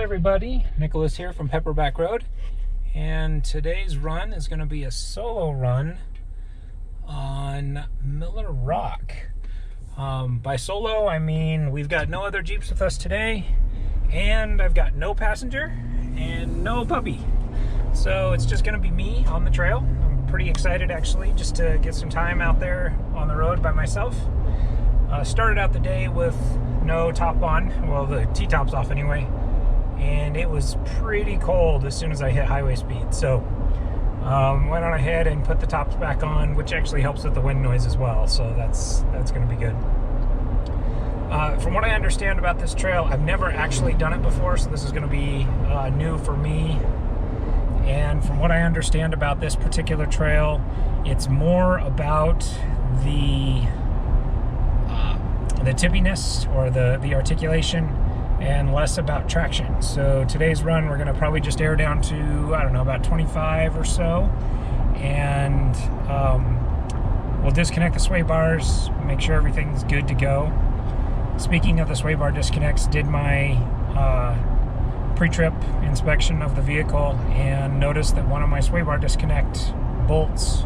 everybody, Nicholas here from Pepperback Road, and today's run is going to be a solo run on Miller Rock. By solo, I mean we've got no other Jeeps with us today, and I've got no passenger and no puppy. So it's just going to be me on the trail. I'm pretty excited actually just to get some time out there on the road by myself. Started out the day with no top on, well the T-top's off anyway, and it was pretty cold as soon as I hit highway speed. So went on ahead and put the tops back on, which actually helps with the wind noise as well, so that's going to be good. From what I understand about this trail, I've never actually done it before, so this is going to be new for me. And from what I understand about this particular trail, it's more about the tippiness or the articulation and less about traction. So today's run, we're going to probably just air down to, I don't know, about 25 or so, and we'll disconnect the sway bars, make sure everything's good to go. Speaking of the sway bar disconnects, did my pre-trip inspection of the vehicle and noticed that one of my sway bar disconnect bolts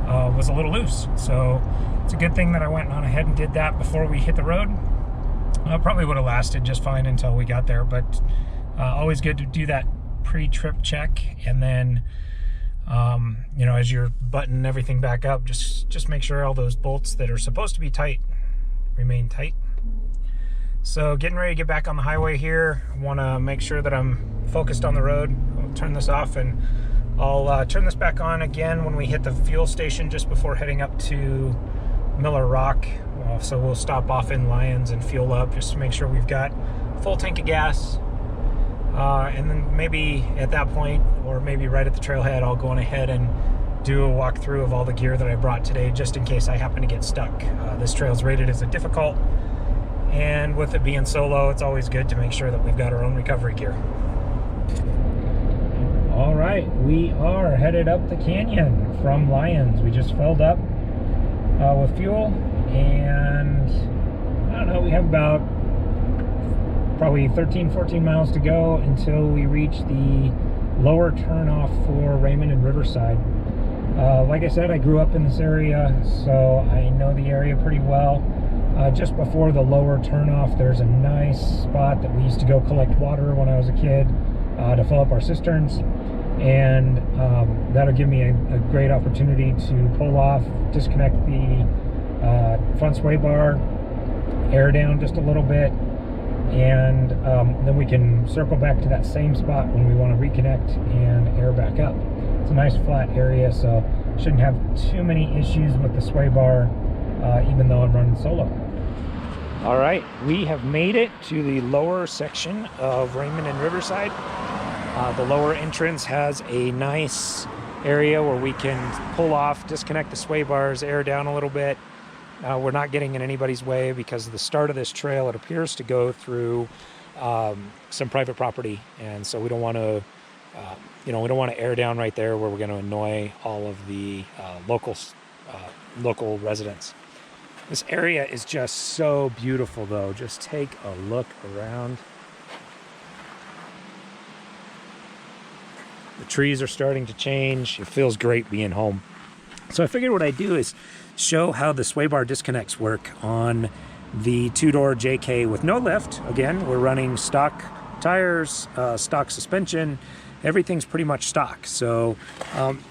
was a little loose. So it's a good thing that I went on ahead and did that before we hit the road. Probably would have lasted just fine until we got there, but always good to do that pre-trip check. And then, you know, as you're buttoning everything back up, just make sure all those bolts that are supposed to be tight remain tight. So getting ready to get back on the highway here. I want to make sure that I'm focused on the road. I'll turn this off and I'll turn this back on again when we hit the fuel station just before heading up to Miller Rock. So we'll stop off in Lyons and fuel up just to make sure we've got a full tank of gas. And then maybe at that point, or maybe right at the trailhead, I'll go on ahead and do a walkthrough of all the gear that I brought today, just in case I happen to get stuck. This trail's rated as a difficult, and with it being solo, it's always good to make sure that we've got our own recovery gear. All right, we are headed up the canyon from Lyons. We just filled up with fuel, and I don't know, we have about probably 13-14 miles to go until we reach the lower turnoff for Raymond and Riverside. Like I said, I grew up in this area, so I know the area pretty well. Just before the lower turnoff, there's a nice spot that we used to go collect water when I was a kid to fill up our cisterns, and that'll give me a great opportunity to pull off, disconnect the front sway bar, air down just a little bit, and then we can circle back to that same spot when we want to reconnect and air back up. It's a nice flat area, so shouldn't have too many issues with the sway bar, even though I'm running solo. All right, we have made it to the lower section of Raymond and Riverside. The lower entrance has a nice area where we can pull off, disconnect the sway bars, air down a little bit. We're not getting in anybody's way because the start of this trail, it appears to go through some private property, and so we don't want to, we don't want to air down right there where we're going to annoy all of the local residents. This area is just so beautiful, though. Just take a look around. The trees are starting to change. It feels great being home. So I figured what I'd do is show how the sway bar disconnects work on the two-door JK with no lift. Again, we're running stock tires, stock suspension. Everything's pretty much stock. So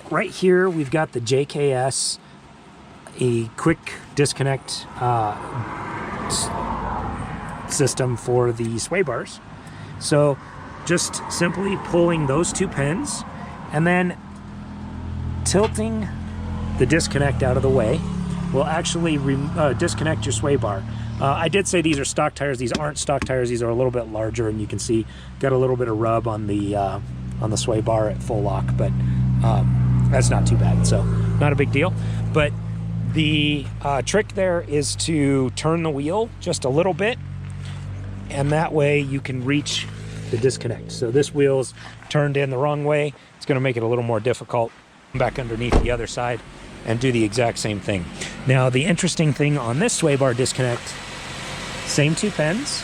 right here, we've got the JKS, a quick disconnect system for the sway bars. So just simply pulling those two pins and then tilting the disconnect out of the way will actually disconnect your sway bar. I did say these are stock tires. These aren't stock tires. These are a little bit larger, and you can see got a little bit of rub on the sway bar at full lock, but that's not too bad, so not a big deal. But the trick there is to turn the wheel just a little bit, and that way you can reach the disconnect. So this wheel's turned in the wrong way. It's going to make it a little more difficult. Back underneath the other side and do the exact same thing. Now, the interesting thing on this sway bar disconnect, same two pins,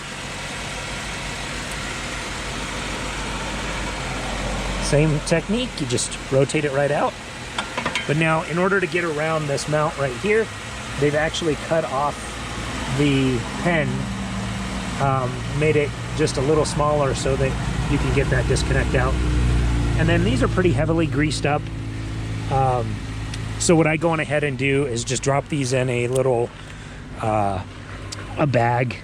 Same technique, you just rotate it right out. But now, in order to get around this mount right here, they've actually cut off the pen, made it just a little smaller so that you can get that disconnect out. And then these are pretty heavily greased up. So what I go on ahead and do is just drop these in a little, a bag,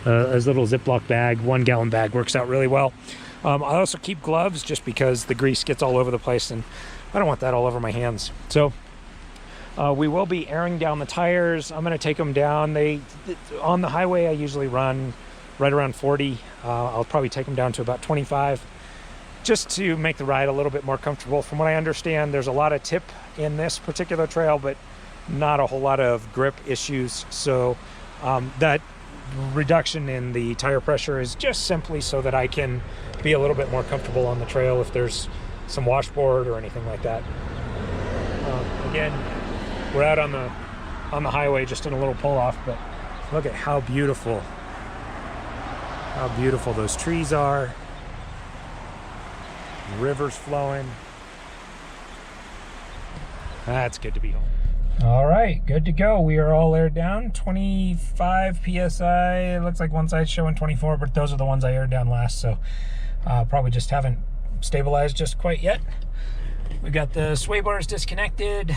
a little Ziploc bag. 1 gallon bag works out really well. I also keep gloves just because the grease gets all over the place and I don't want that all over my hands. So we will be airing down the tires. I'm going to take them down. On the highway, I usually run right around 40. I'll probably take them down to about 25 just to make the ride a little bit more comfortable. From what I understand, there's a lot of tip in this particular trail, but not a whole lot of grip issues. So that reduction in the tire pressure is just simply so that I can be a little bit more comfortable on the trail if there's some washboard or anything like that. Again, we're out on the highway just in a little pull-off, but look at how beautiful those trees are. The river's flowing. That's good to be home. All right, good to go. We are all aired down. 25 PSI. It looks like one side's showing 24, but those are the ones I aired down last, so probably just haven't stabilized just quite yet. We got the sway bars disconnected.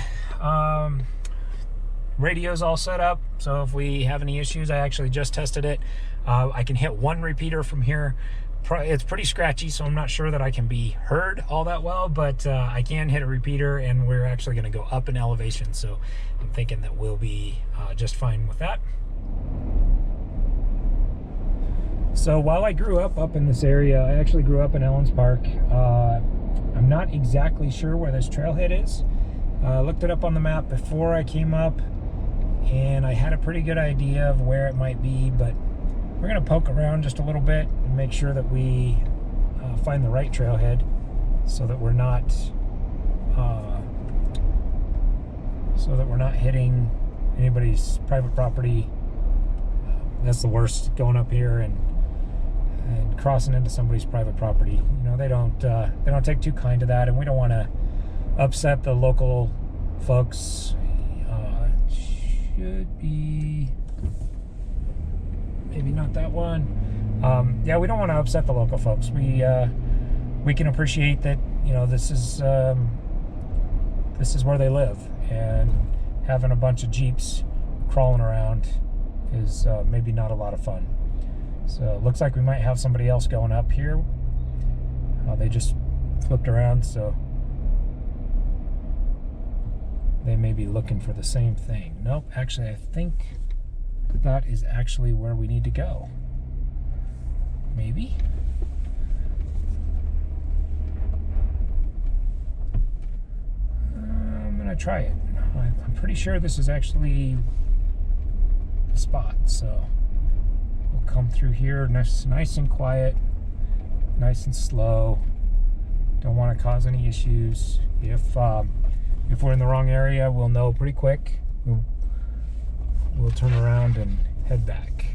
Radio's all set up, so if we have any issues, I actually just tested it. I can hit 1 repeater from here. It's pretty scratchy, so I'm not sure that I can be heard all that well, but I can hit a repeater, and we're actually going to go up in elevation, so I'm thinking that we'll be just fine with that. So while I grew up in this area, I actually grew up in Allenspark. I'm not exactly sure where this trailhead is. I looked it up on the map before I came up, and I had a pretty good idea of where it might be, but we're going to poke around just a little bit and make sure that we find the right trailhead so that we're not hitting anybody's private property. That's the worst, going up here and crossing into somebody's private property. You know, they don't take too kind to that, and we don't want to upset the local folks. Should be maybe not that one. Yeah, we don't want to upset the local folks. We can appreciate that, you know, this is where they live, and having a bunch of Jeeps crawling around is maybe not a lot of fun. So it looks like we might have somebody else going up here. They just flipped around, so they may be looking for the same thing. Nope, actually I think that is actually where we need to go. Maybe? I'm gonna try it. I'm pretty sure this is actually the spot, so we'll come through here nice and quiet, nice and slow. Don't want to cause any issues. If we're in the wrong area, we'll know pretty quick. We'll turn around and head back.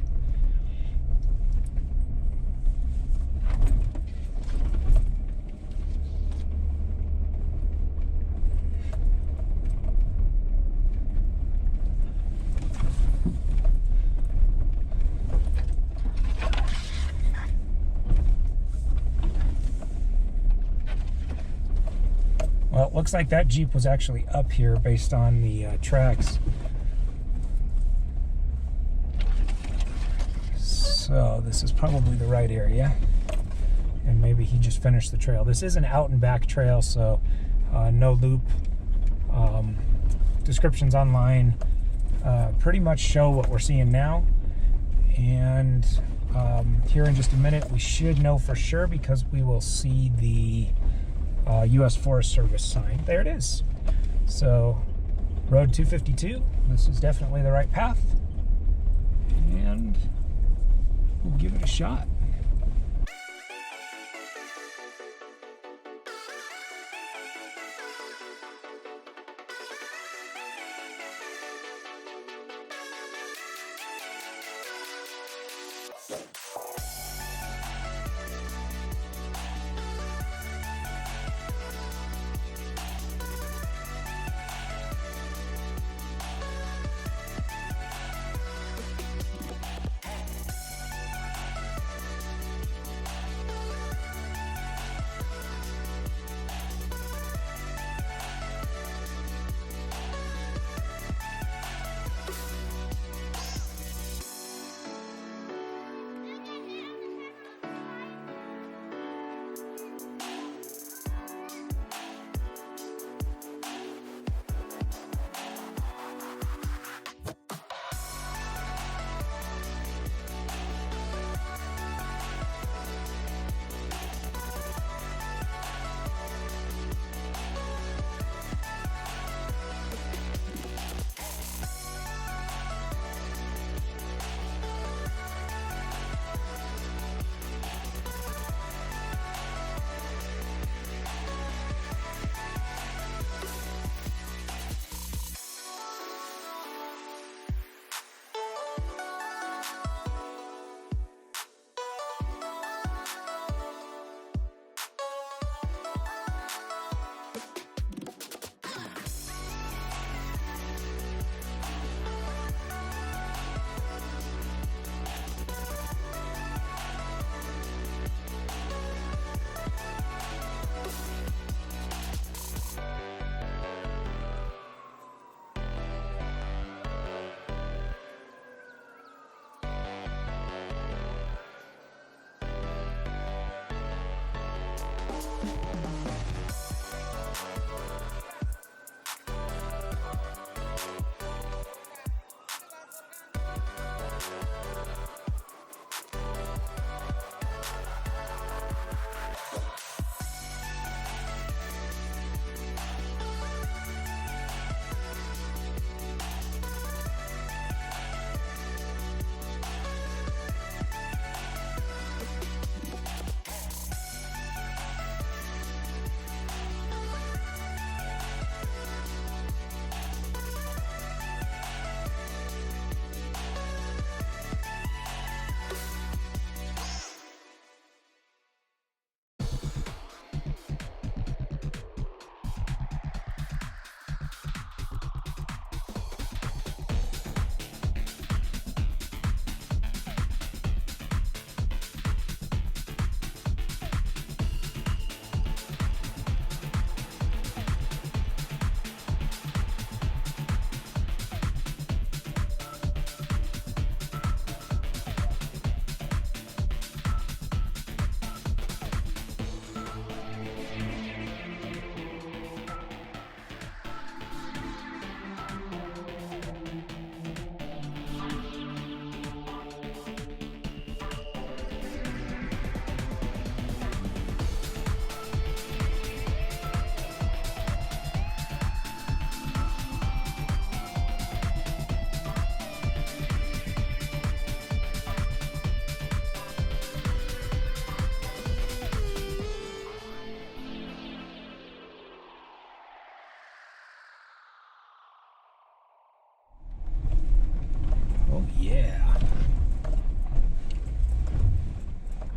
Well, it looks like that Jeep was actually up here based on the tracks. So this is probably the right area, and maybe he just finished the trail. This is an out and back trail, so no loop. Descriptions online pretty much show what we're seeing now, and here in just a minute we should know for sure because we will see the U.S. Forest Service sign. There it is. So Road 252, this is definitely the right path, and we'll give it a shot.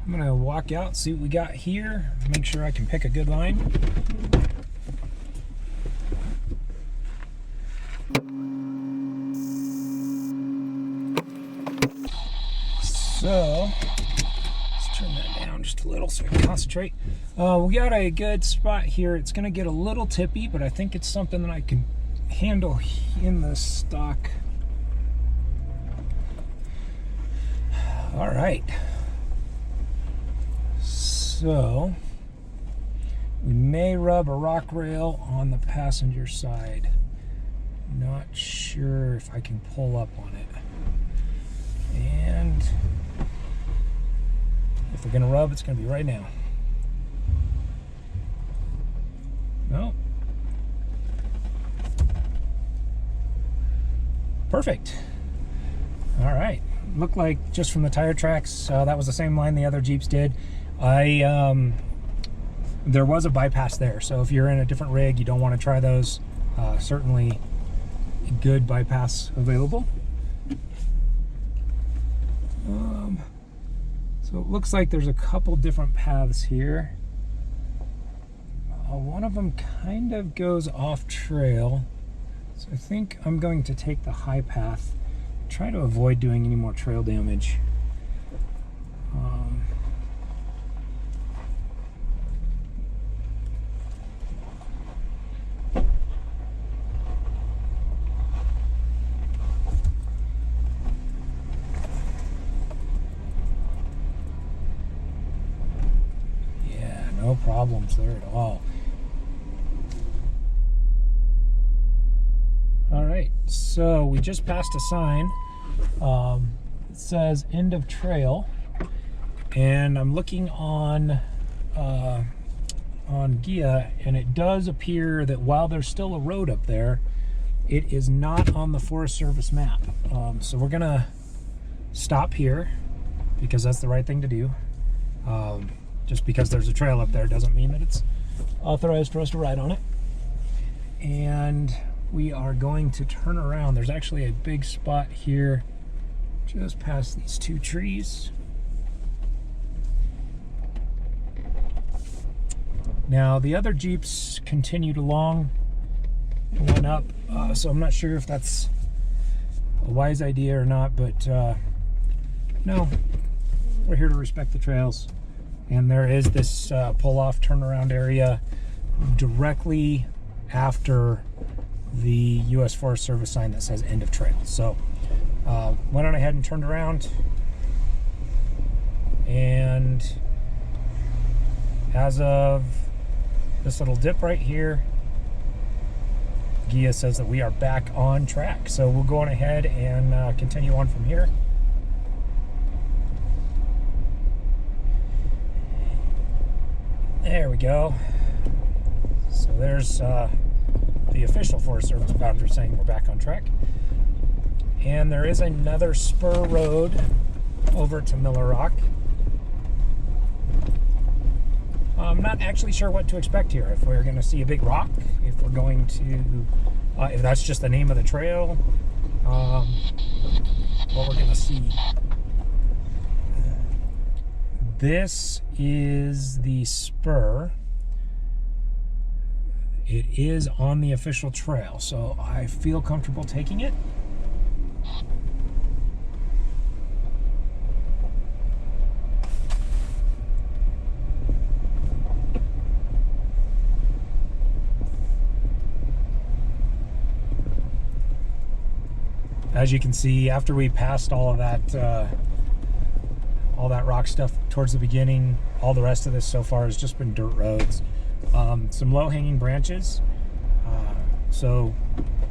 I'm gonna walk out, see what we got here, make sure I can pick a good line. So let's turn that down just a little so I can concentrate. We got a good spot here. It's gonna get a little tippy, but I think it's something that I can handle in the stock. All right. So we may rub a rock rail on the passenger side. Not sure if I can pull up on it. And if we're gonna rub, it's gonna be right now. No. Perfect. All right. Looked like just from the tire tracks, that was the same line the other Jeeps did. There was a bypass there, so if you're in a different rig, you don't want to try those. Certainly a good bypass available. So it looks like there's a couple different paths here. One of them kind of goes off trail, so I think I'm going to take the high path, try to avoid doing any more trail damage. No problems there at all. All right, so we just passed a sign. It says end of trail, and I'm looking on Gia, and it does appear that while there's still a road up there, it is not on the Forest Service map. So we're gonna stop here because that's the right thing to do. Just because there's a trail up there doesn't mean that it's authorized for us to ride on it. And we are going to turn around. There's actually a big spot here just past these two trees. Now the other Jeeps continued along and went up, so I'm not sure if that's a wise idea or not, but no, we're here to respect the trails. And there is this pull-off turnaround area directly after the U.S. Forest Service sign that says end of trail. So went on ahead and turned around, and as of this little dip right here, Gia says that we are back on track. So we'll go on ahead and continue on from here. There we go. So there's the official Forest Service boundary saying we're back on track. And there is another spur road over to Miller Rock. I'm not actually sure what to expect here. If we're going to see a big rock, if we're going to, if that's just the name of the trail, what we're going to see. This is the spur. It is on the official trail, so I feel comfortable taking it. As you can see, after we passed all of that rock stuff towards the beginning, all the rest of this so far has just been dirt roads. Some low-hanging branches. So,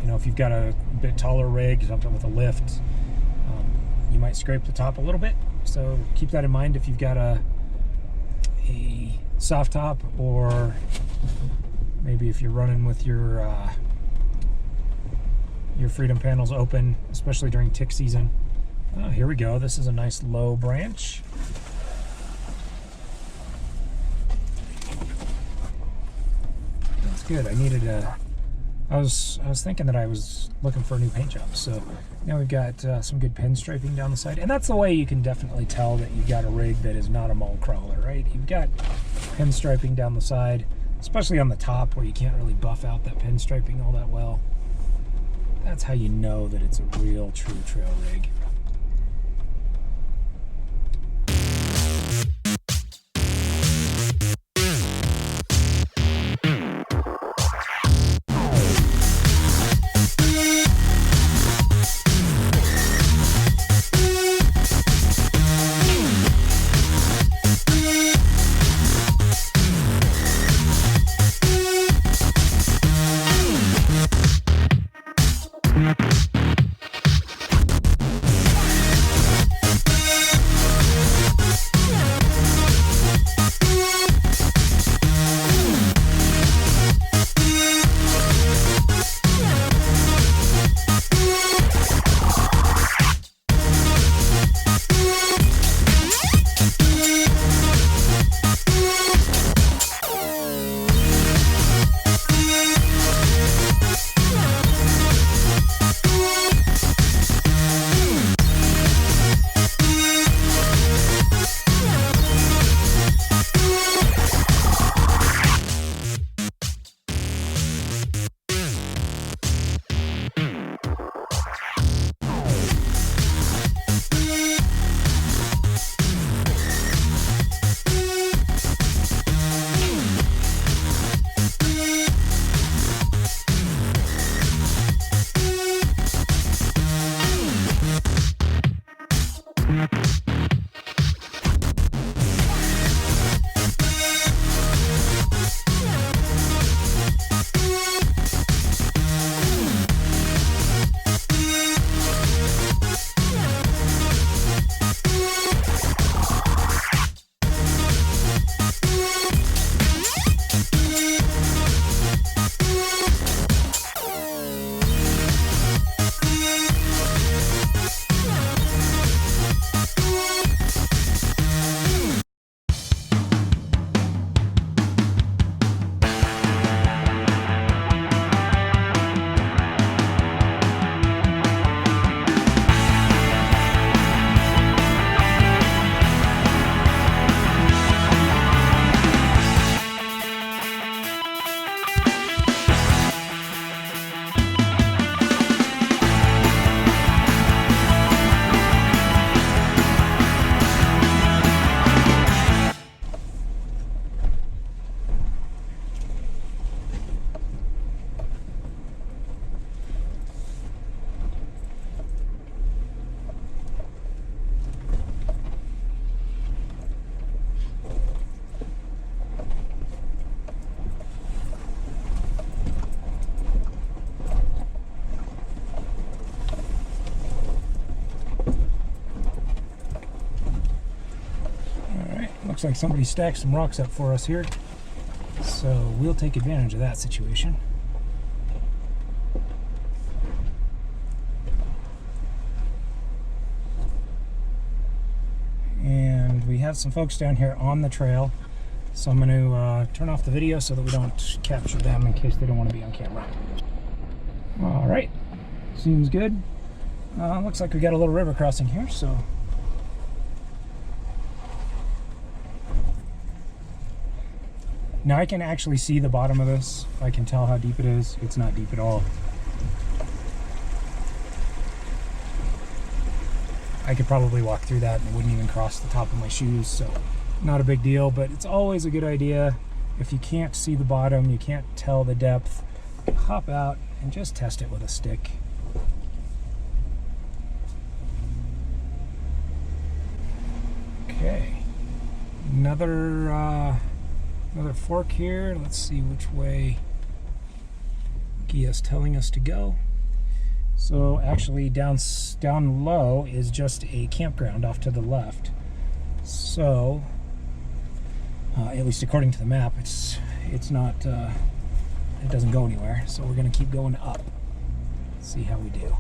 you know, if you've got a bit taller rig, something with a lift, you might scrape the top a little bit. So keep that in mind if you've got a soft top, or maybe if you're running with your freedom panels open, especially during tick season. Here we go. This is a nice low branch. That's good. I needed a I was thinking that I was looking for a new paint job. So now we've got some good pinstriping down the side, and that's the way you can definitely tell that you've got a rig that is not a mall crawler, right? You've got pinstriping down the side, especially on the top where you can't really buff out that pinstriping all that well. That's how you know that it's a real true trail rig. Looks like somebody stacked some rocks up for us here, so we'll take advantage of that situation. And we have some folks down here on the trail, so I'm going to turn off the video so that we don't capture them in case they don't want to be on camera. All right, seems good. Looks like we got a little river crossing here, so now I can actually see the bottom of this. I can tell how deep it is. It's not deep at all. I could probably walk through that and it wouldn't even cross the top of my shoes, so not a big deal, but it's always a good idea. If you can't see the bottom, you can't tell the depth, hop out and just test it with a stick. Okay, another fork here. Let's see which way Gia's telling us to go. So actually down low is just a campground off to the left. So at least according to the map, it's not it doesn't go anywhere. So we're going to keep going up. See how we do.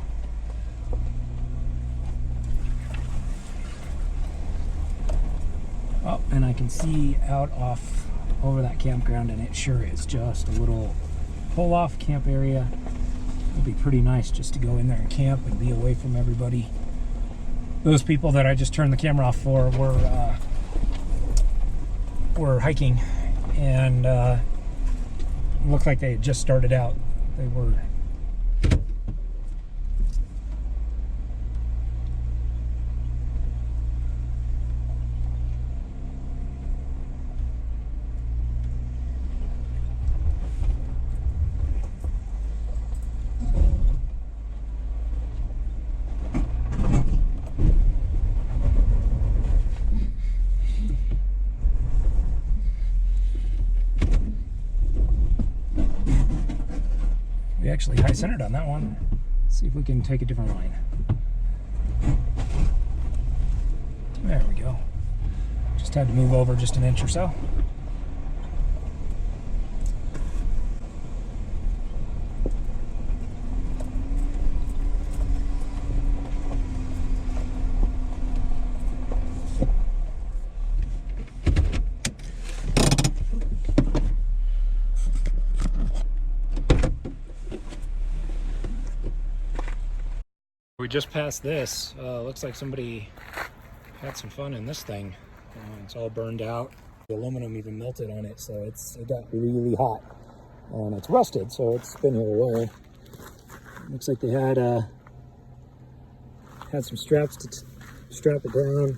Oh, and I can see out off over that campground, and it sure is just a little pull-off camp area. It'd be pretty nice just to go in there and camp and be away from everybody. Those people that I just turned the camera off for were hiking, and looked like they had just started out. They were. We actually high-centered on that one. Let's see if we can take a different line. There we go. Just had to move over just an inch or so. We just passed this. Looks like somebody had some fun in this thing. It's all burned out. The aluminum even melted on it, so it got really hot. And it's rusted, so it's been here a while. Looks like they had some straps to strap it down.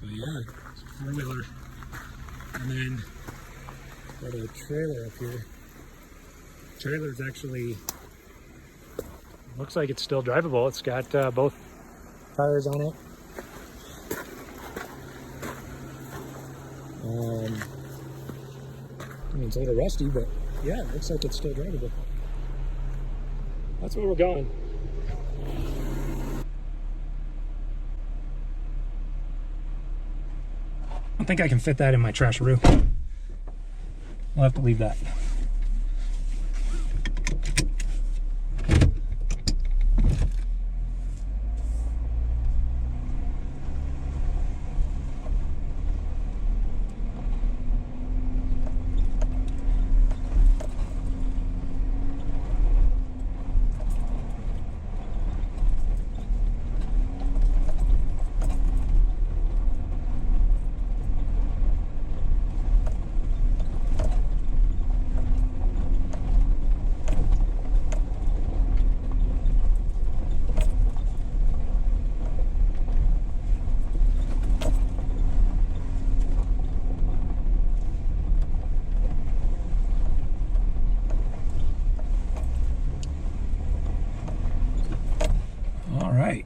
But yeah, it's a four-wheeler. And then got a trailer up here. Trailer's actually, looks like it's still drivable. It's got both tires on it. I mean, it's a little rusty, but yeah, it looks like it's still drivable. That's where we're going. I don't think I can fit that in my trasharoo. We'll have to leave that. Alright,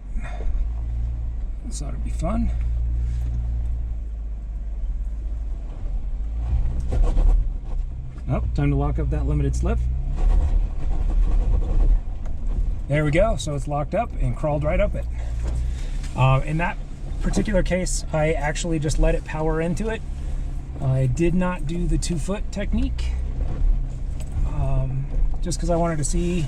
this ought to be fun. Oh, time to lock up that limited slip. There we go, so it's locked up and crawled right up it. In that particular case, I actually just let it power into it. I did not do the 2-foot technique, just because I wanted to see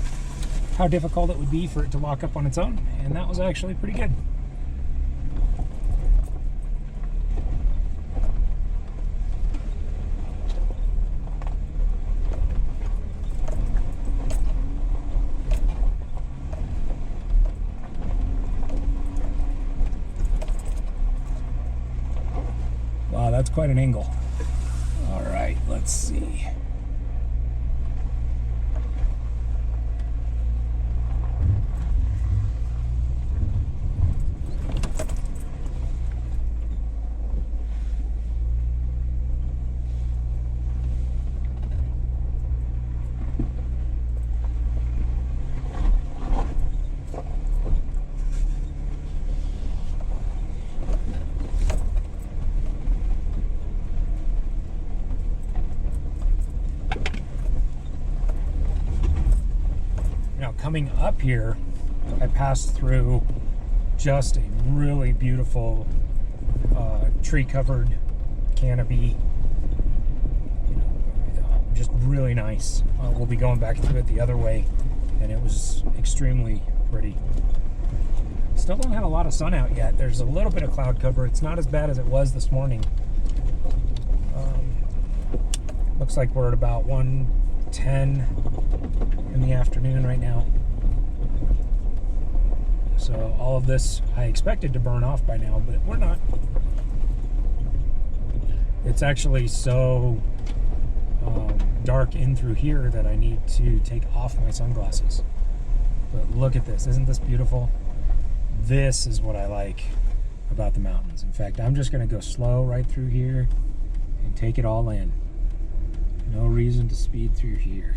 how difficult it would be for it to lock up on its own, and that was actually pretty good. Wow, that's quite an angle. All right, let's see. Coming up here, I passed through just a really beautiful tree-covered canopy. Just really nice. We'll be going back through it the other way, and it was extremely pretty. Still don't have a lot of sun out yet. There's a little bit of cloud cover. It's not as bad as it was this morning. Looks like we're at about 1 10 in the afternoon right now. So all of this I expected to burn off by now, but we're not. It's actually so dark in through here that I need to take off my sunglasses. But look at this. Isn't this beautiful? This is what I like about the mountains. In fact, I'm just going to go slow right through here and take it all in. No reason to speed through here.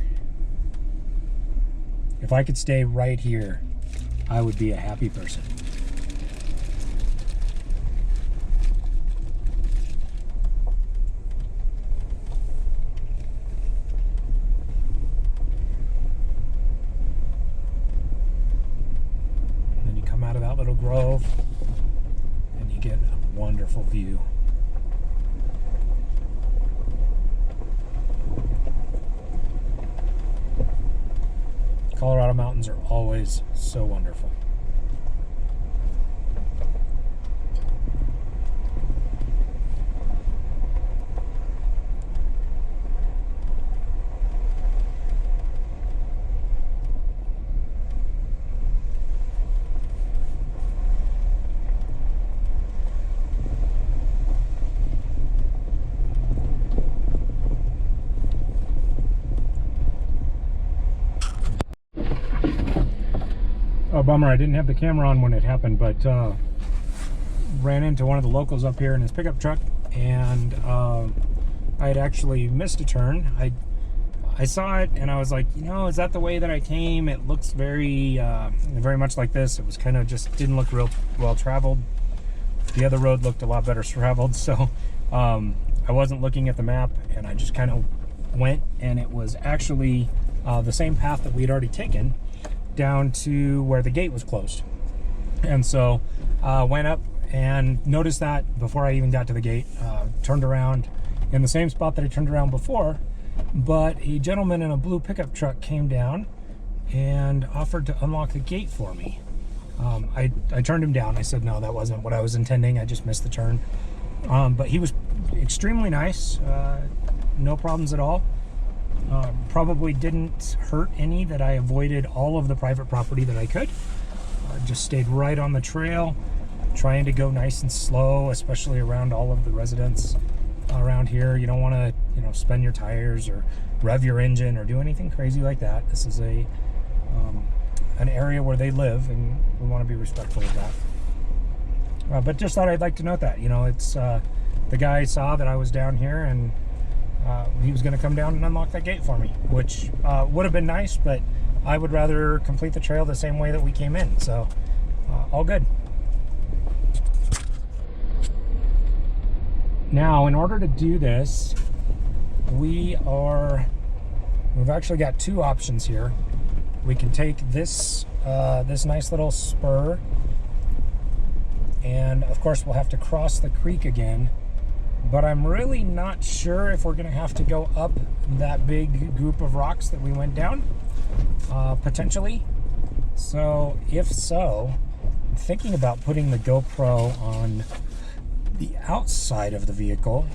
If I could stay right here, I would be a happy person. And then you come out of that little grove and you get a wonderful view. Colorado mountains are always so wonderful. Oh, bummer, I didn't have the camera on when it happened, but ran into one of the locals up here in his pickup truck, and I had actually missed a turn. I saw it and I was like, you know, is that the way that I came? It looks very much like this. It was kind of just didn't look real well traveled. The other road looked a lot better traveled, so I wasn't looking at the map, and I just kind of went, and it was actually the same path that we had already taken down to where the gate was closed. And so went up and noticed that before I even got to the gate, turned around in the same spot that I turned around before, but a gentleman in a blue pickup truck came down and offered to unlock the gate for me. I turned him down. I said, no, that wasn't what I was intending. I just missed the turn. But he was extremely nice, no problems at all. Probably didn't hurt any, that I avoided all of the private property that I could. Just stayed right on the trail, trying to go nice and slow, especially around all of the residents around here. You don't want to, you know, spin your tires or rev your engine or do anything crazy like that. This is an area where they live, and we want to be respectful of that. But just thought I'd like to note that, you know, it's the guy saw that I was down here, and he was going to come down and unlock that gate for me, which would have been nice, but I would rather complete the trail the same way that we came in. So all good. Now, in order to do this, we've actually got two options here. We can take this this nice little spur, and of course we'll have to cross the creek again. But I'm really not sure if we're going to have to go up that big group of rocks that we went down, potentially. So if so, I'm thinking about putting the GoPro on the outside of the vehicle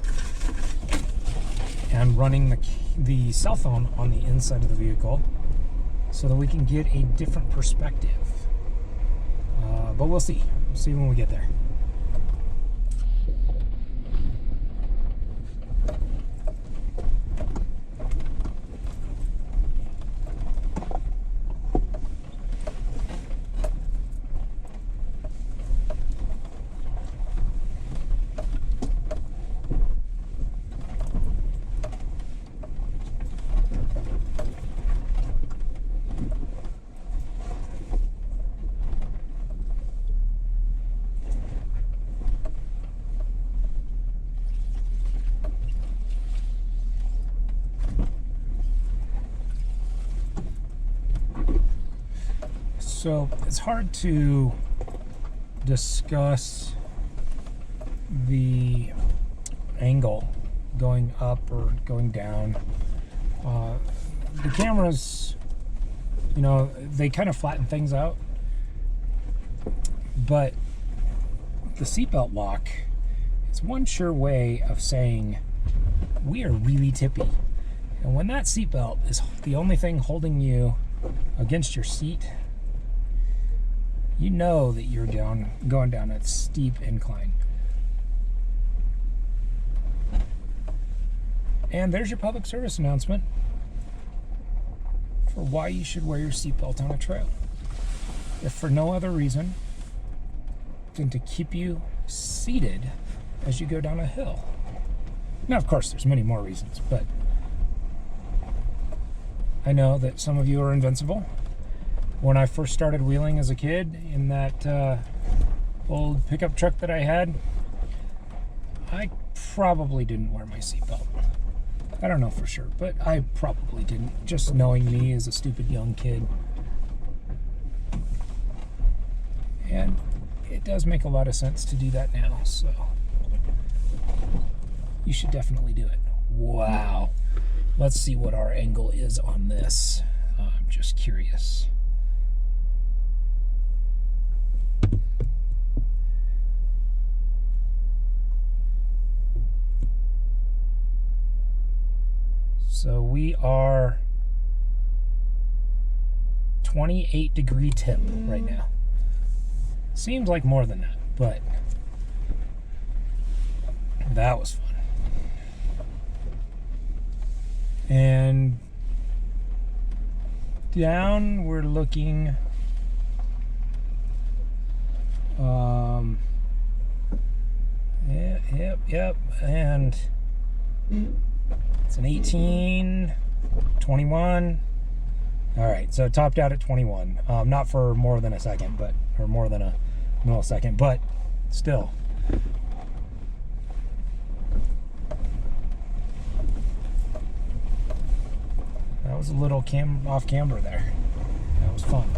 and running the cell phone on the inside of the vehicle so that we can get a different perspective. But we'll see. We'll see when we get there. So it's hard to discuss the angle going up or going down. The cameras, you know, they kind of flatten things out, but the seatbelt lock is one sure way of saying we are really tippy. And when that seatbelt is the only thing holding you against your seat, you know that you're going down a steep incline. And there's your public service announcement for why you should wear your seatbelt on a trail. If for no other reason than to keep you seated as you go down a hill. Now, of course, there's many more reasons, but I know that some of you are invincible. When I first started wheeling as a kid in that old pickup truck that I had, I probably didn't wear my seatbelt. I don't know for sure, but I probably didn't, just knowing me as a stupid young kid. And it does make a lot of sense to do that now, so you should definitely do it. Wow. Let's see what our angle is on this. I'm just curious. So we are 28-degree tip right now. Seems like more than that, but that was fun. And down we're looking yep, and it's an 18, 21. All right, so it topped out at 21. Not for more than a second, but, or more than a millisecond, but still. That was a little off camber there. That was fun.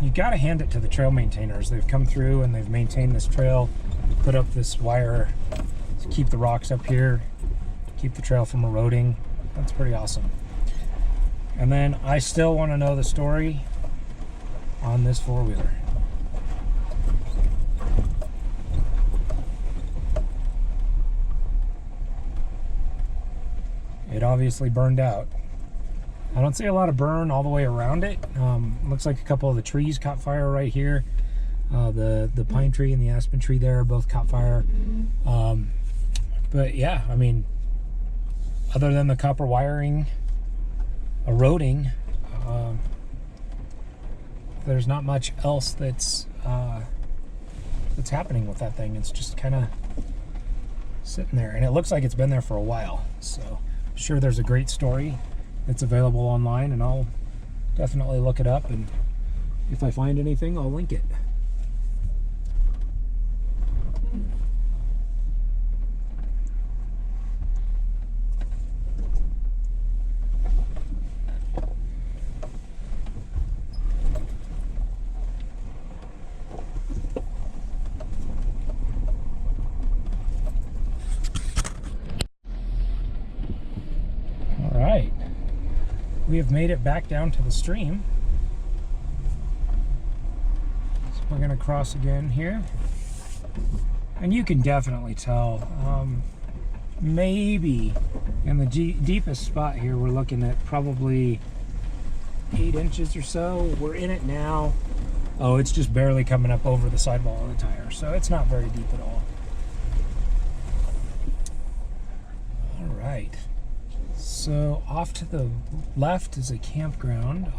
You gotta hand it to the trail maintainers. They've come through and they've maintained this trail, put up this wire to keep the rocks up here, keep the trail from eroding. That's pretty awesome. And then I still want to know the story on this four-wheeler. It obviously burned out. I don't see a lot of burn all the way around it. Looks like a couple of the trees caught fire right here. The pine tree and the aspen tree there both caught fire. But yeah, I mean, other than the copper wiring eroding, there's not much else that's happening with that thing. It's just kind of sitting there, and it looks like it's been there for a while. So I'm sure there's a great story that's available online, and I'll definitely look it up, and if I find anything, I'll link it. We have made it back down to the stream. So we're going to cross again here. And you can definitely tell, maybe in the deepest spot here, we're looking at probably 8 inches or so. We're in it now. Oh, it's just barely coming up over the sidewall of the tire. So it's not very deep at all. All right. So off to the left is a campground,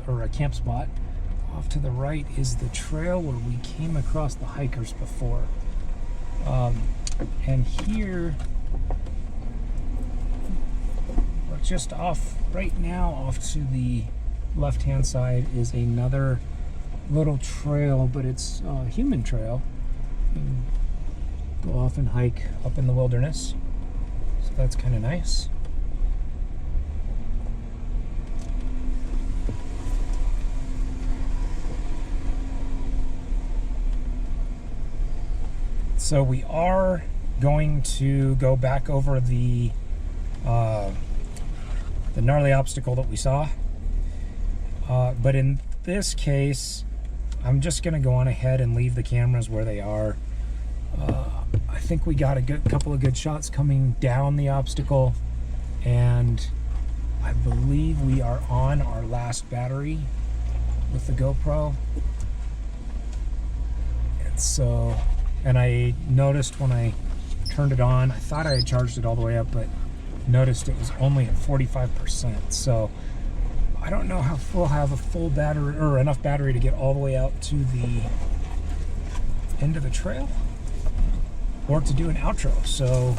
or a camp spot. Off to the right is the trail where we came across the hikers before. And here, we're just off, right now, off to the left-hand side is another little trail, but it's a human trail. You can go off and hike up in the wilderness. So that's kind of nice. So we are going to go back over the gnarly obstacle that we saw. But in this case, I'm just gonna go on ahead and leave the cameras where they are. I think we got a couple of good shots coming down the obstacle, and I believe we are on our last battery with the GoPro. And so, and I noticed when I turned it on, I thought I had charged it all the way up, but noticed it was only at 45%. So I don't know how we'll have a full battery or enough battery to get all the way out to the end of the trail or to do an outro. So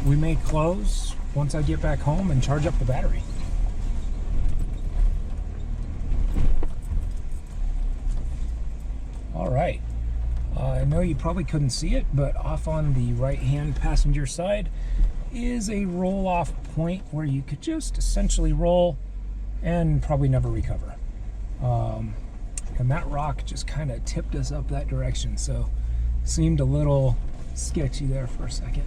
we may close once I get back home and charge up the battery. All right. I know you probably couldn't see it, but off on the right-hand passenger side is a roll-off point where you could just essentially roll and probably never recover. And that rock just kind of tipped us up that direction, so seemed a little sketchy there for a second.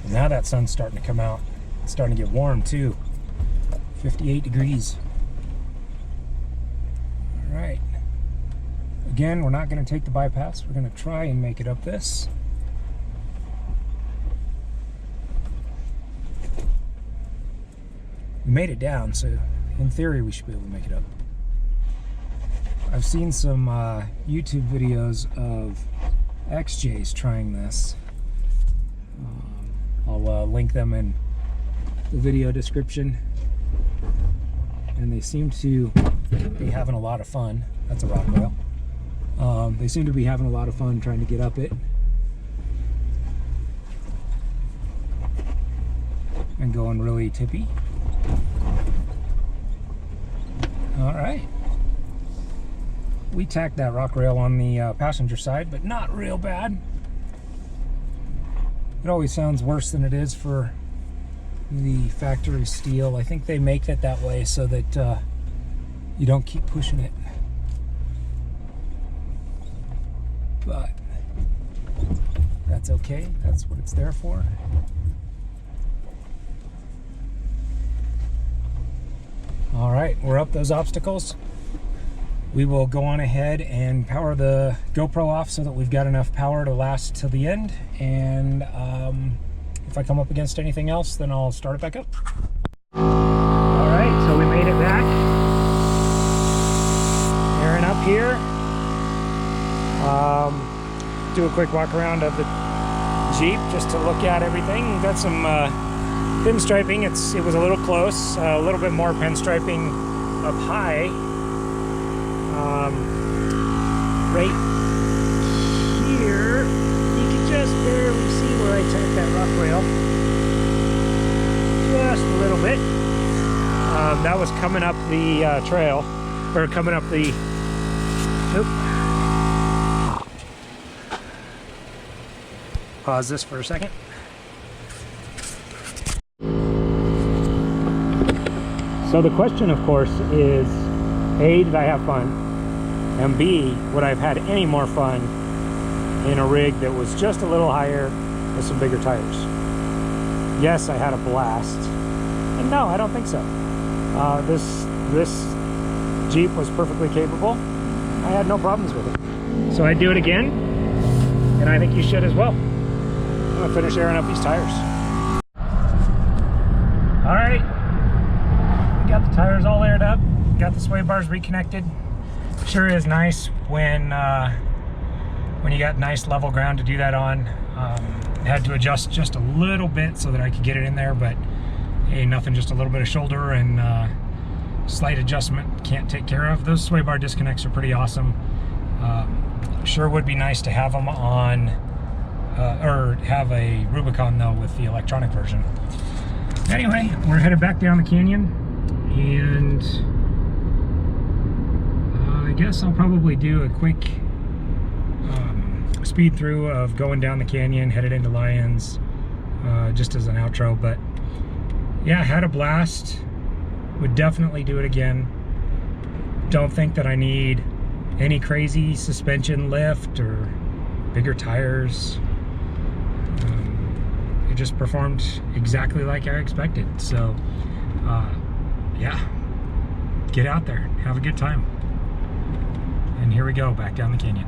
Now that sun's starting to come out. It's starting to get warm too. 58 degrees. All right. Again, we're not going to take the bypass. We're going to try and make it up this. We made it down, so in theory we should be able to make it up. I've seen some YouTube videos of XJs trying this. I'll link them in the video description. And they seem to be having a lot of fun. That's a rock rail. They seem to be having a lot of fun trying to get up it. And going really tippy. All right. We tacked that rock rail on the passenger side, but not real bad. It always sounds worse than it is for the factory steel. I think they make it that way so that you don't keep pushing it. But that's okay. That's what it's there for. All right, we're up those obstacles. We will go on ahead and power the GoPro off so that we've got enough power to last till the end. And if I come up against anything else, then I'll start it back up. All right, so we made it back. Airing up here. Do a quick walk around of the Jeep just to look at everything. We've got some pinstriping. It was a little close. A little bit more pinstriping up high. Right here, you can just barely see where I tacked that rock rail. Just a little bit. That was coming up the trail, or coming up the, Pause this for a second. So the question, of course, is A, did I have fun? And B, would I have had any more fun in a rig that was just a little higher with some bigger tires? Yes, I had a blast. And no, I don't think so. This Jeep was perfectly capable. I had no problems with it. So I'd do it again, and I think you should as well. I'm gonna finish airing up these tires. All right, we got the tires all aired up, got the sway bars reconnected. Sure is nice when you got nice level ground to do that on. Had to adjust just a little bit so that I could get it in there, but hey, nothing, just a little bit of shoulder and slight adjustment can't take care of. Those sway bar disconnects are pretty awesome. Sure would be nice to have them on, or have a Rubicon though with the electronic version. Anyway, we're headed back down the canyon, and I guess I'll probably do a quick speed through of going down the canyon, headed into Lyons, just as an outro. But yeah, had a blast. Would definitely do it again. Don't think that I need any crazy suspension lift or bigger tires. It just performed exactly like I expected. So, yeah, get out there, have a good time. And here we go, back down the canyon.